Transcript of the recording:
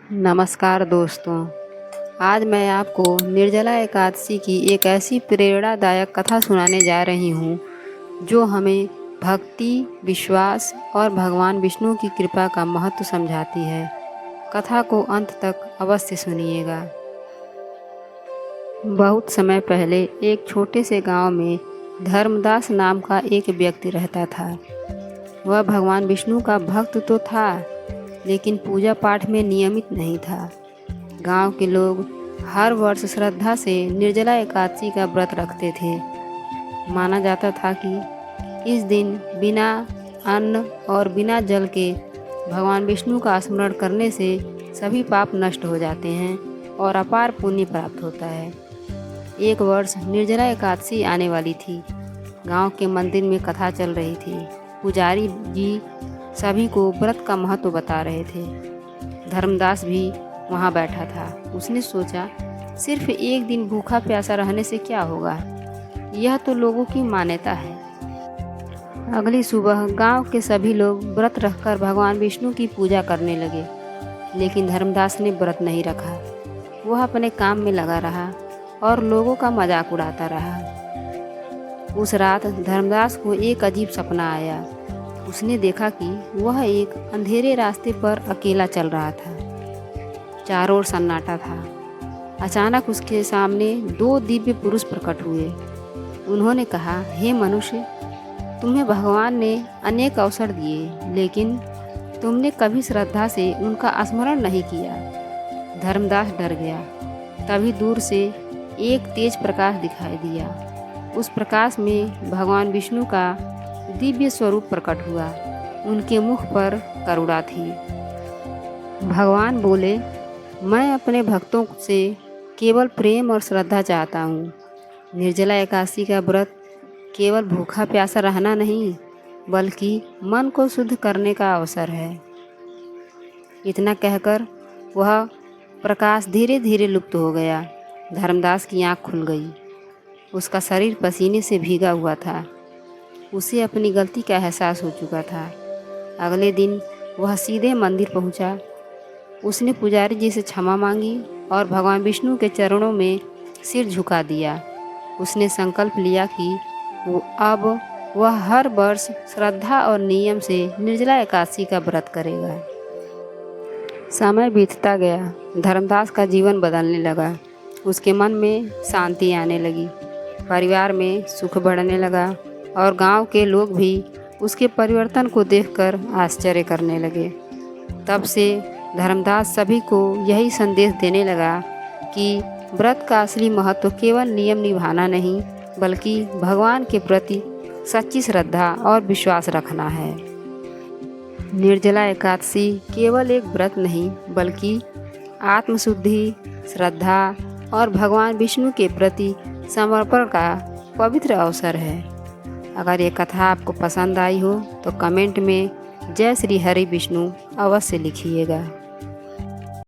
नमस्कार दोस्तों। आज मैं आपको निर्जला एकादशी की एक ऐसी प्रेरणादायक कथा सुनाने जा रही हूँ जो हमें भक्ति, विश्वास और भगवान विष्णु की कृपा का महत्व समझाती है। कथा को अंत तक अवश्य सुनिएगा। बहुत समय पहले एक छोटे से गांव में धर्मदास नाम का एक व्यक्ति रहता था। वह भगवान विष्णु का भक्त तो था, लेकिन पूजा पाठ में नियमित नहीं था। गांव के लोग हर वर्ष श्रद्धा से निर्जला एकादशी का व्रत रखते थे। माना जाता था कि इस दिन बिना अन्न और बिना जल के भगवान विष्णु का स्मरण करने से सभी पाप नष्ट हो जाते हैं और अपार पुण्य प्राप्त होता है। एक वर्ष निर्जला एकादशी आने वाली थी। गांव के मंदिर में कथा चल रही थी। पुजारी जी सभी को व्रत का महत्व बता रहे थे। धर्मदास भी वहां बैठा था। उसने सोचा, सिर्फ एक दिन भूखा प्यासा रहने से क्या होगा, यह तो लोगों की मान्यता है। अगली सुबह गांव के सभी लोग व्रत रखकर भगवान विष्णु की पूजा करने लगे, लेकिन धर्मदास ने व्रत नहीं रखा। वह अपने काम में लगा रहा और लोगों का मजाक उड़ाता रहा। उस रात धर्मदास को एक अजीब सपना आया। उसने देखा कि वह एक अंधेरे रास्ते पर अकेला चल रहा था। चारों ओर सन्नाटा था। अचानक उसके सामने दो दिव्य पुरुष प्रकट हुए। उन्होंने कहा, हे मनुष्य, तुम्हें भगवान ने अनेक अवसर दिए, लेकिन तुमने कभी श्रद्धा से उनका स्मरण नहीं किया। धर्मदास डर गया। तभी दूर से एक तेज प्रकाश दिखाई दिया। उस प्रकाश में भगवान विष्णु का दिव्य स्वरूप प्रकट हुआ। उनके मुख पर करुणा थी। भगवान बोले, मैं अपने भक्तों से केवल प्रेम और श्रद्धा चाहता हूँ। निर्जला एकादशी का व्रत केवल भूखा प्यासा रहना नहीं, बल्कि मन को शुद्ध करने का अवसर है। इतना कहकर वह प्रकाश धीरे धीरे लुप्त हो गया। धर्मदास की आँख खुल गई। उसका शरीर पसीने से भीगा हुआ था। उसे अपनी गलती का एहसास हो चुका था। अगले दिन वह सीधे मंदिर पहुंचा। उसने पुजारी जी से क्षमा मांगी और भगवान विष्णु के चरणों में सिर झुका दिया। उसने संकल्प लिया कि वह हर वर्ष श्रद्धा और नियम से निर्जला एकादशी का व्रत करेगा। समय बीतता गया। धर्मदास का जीवन बदलने लगा। उसके मन में शांति आने लगी। परिवार में सुख बढ़ने लगा और गांव के लोग भी उसके परिवर्तन को देखकर आश्चर्य करने लगे। तब से धर्मदास सभी को यही संदेश देने लगा कि व्रत का असली महत्व केवल नियम निभाना नहीं, बल्कि भगवान के प्रति सच्ची श्रद्धा और विश्वास रखना है। निर्जला एकादशी केवल एक व्रत नहीं, बल्कि आत्मशुद्धि, श्रद्धा और भगवान विष्णु के प्रति समर्पण का पवित्र अवसर है। अगर ये कथा आपको पसंद आई हो तो कमेंट में जय श्री हरि विष्णु अवश्य लिखिएगा।